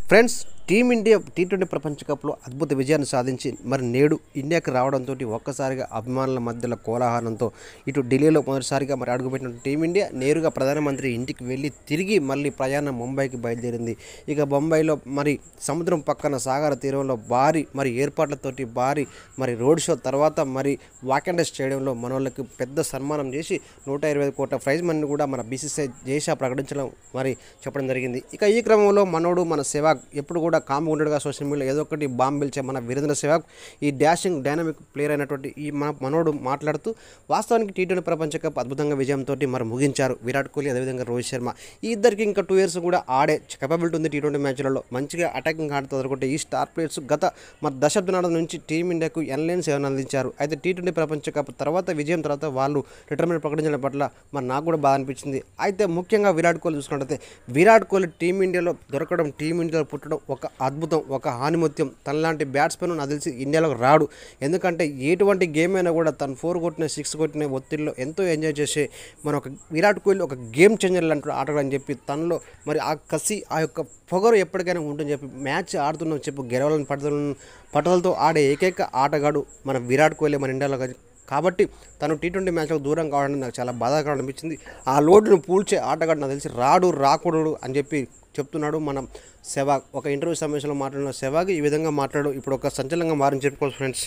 Friends, team India T20 ప్రపంచ కప్లో అద్భుత విజయాన్ని సాధించి మరి నేడు ఇండియాకి రావడంతో ఒక్కసారిగా అభిమానుల మధ్యలో కోలాహలంతో ఇటు ఢిల్లీలో మొదటిసారిగా మరి అడుగుపెట్టిన టీమిండియా నేరుగా ప్రధానమంత్రి ఇంటికి వెళ్ళి తిరిగి మళ్ళీ ప్రయాణం ముంబైకి బయలుదేరింది. ఇక బొంబాయిలో మరి సముద్రం పక్కన సాగర తీరంలో భారీ మరి ఏర్పాట్లతోటి భారీ మరి రోడ్ షో తర్వాత మరి వాకండే స్టేడియంలో మనోళ్ళకి పెద్ద సన్మానం చేసి 125 కోట్ల ప్రైజ్ మనీ కూడా మన బీసీసీఐ జేషా ప్రకటించడం మరి చెప్పడం జరిగింది. ఇక ఈ క్రమంలో మనోడు మన సెహ్వాగ్ ఎప్పుడు కూడా కామ్గా ఉండడుగా సోషల్ మీడియాలో ఏదో ఒకటి బాంబు పిలిచే మన వీరేంద్ర సెహ్వాగ్ ఈ డాషింగ్ డైనమిక్ ప్లేయర్ అయినటువంటి ఈ మనోడు మాట్లాడుతూ వాస్తవానికి టీ20 ప్రపంచ కప్ అద్భుతంగా విజయంతో మరి ముగించారు విరాట్ కోహ్లీ అదేవిధంగా రోహిత్ శర్మ. ఈ ఇద్దరికి ఇంకా 2 years కూడా ఆడే కేపబిలిటీ ఉంది. టీ20 మ్యాచ్లలో మంచిగా అటాకింగ్ ఆడుతూ ఎదుర్కొంటే ఈ స్టార్ ప్లేయర్స్ గత మరి దశాబ్దాల నుంచి టీమిండియాకు ఎన్లైన్ సేవలు అందించారు. అయితే టీ20 ప్రపంచ కప్ తర్వాత విజయం తర్వాత వాళ్ళు రిటైర్మెంట్ ప్రకటించడం పట్ల మరి నాకు కూడా బాధ అనిపించింది. అయితే ముఖ్యంగా విరాట్ కోహ్లీ చూసుకున్నట్లయితే విరాట్ కోహ్లీ టీమిండియాలో దొరకడం, టీమిండియాలో పుట్టడం ఒక అద్భుతం, ఒక హానిముత్యం. తనలాంటి బ్యాట్స్మెన్ నాకు తెలిసి ఇండియాలోకి రాడు. ఎందుకంటే ఎటువంటి గేమ్ అయినా కూడా తను 4 కొట్టిన 6 కొట్టిన ఒత్తిడిలో ఎంతో ఎంజాయ్ చేసే మన ఒక విరాట్ కోహ్లీ ఒక గేమ్ చేంజర్ లాంటి ఆటగాడు అని చెప్పి తనలో మరి ఆ కసి, ఆ యొక్క పొగరు ఎప్పటికైనా ఉంటుందని చెప్పి మ్యాచ్ ఆడుతున్నాం చెప్పి గెలవాలని పట్టుదలతో ఆడే ఏకైక ఆటగాడు మన విరాట్ కోహ్లీ మన ఇండియాలో. కాబట్టి తను టీ20 మ్యాచ్లకు దూరం కావడానికి నాకు చాలా బాధాకరం అనిపించింది. ఆ లోటును పూడ్చే ఆటగాడు నాకు తెలిసి రాకూడదు అని చెప్పి చెప్తున్నాడు మన సెహ్వాగ్. ఒక ఇంటర్వ్యూ సమావేశంలో మాట్లాడిన సెహ్వాగ్ ఈ విధంగా మాట్లాడు ఇప్పుడు ఒక సంచలనంగా మారని చెప్పుకోవచ్చు ఫ్రెండ్స్.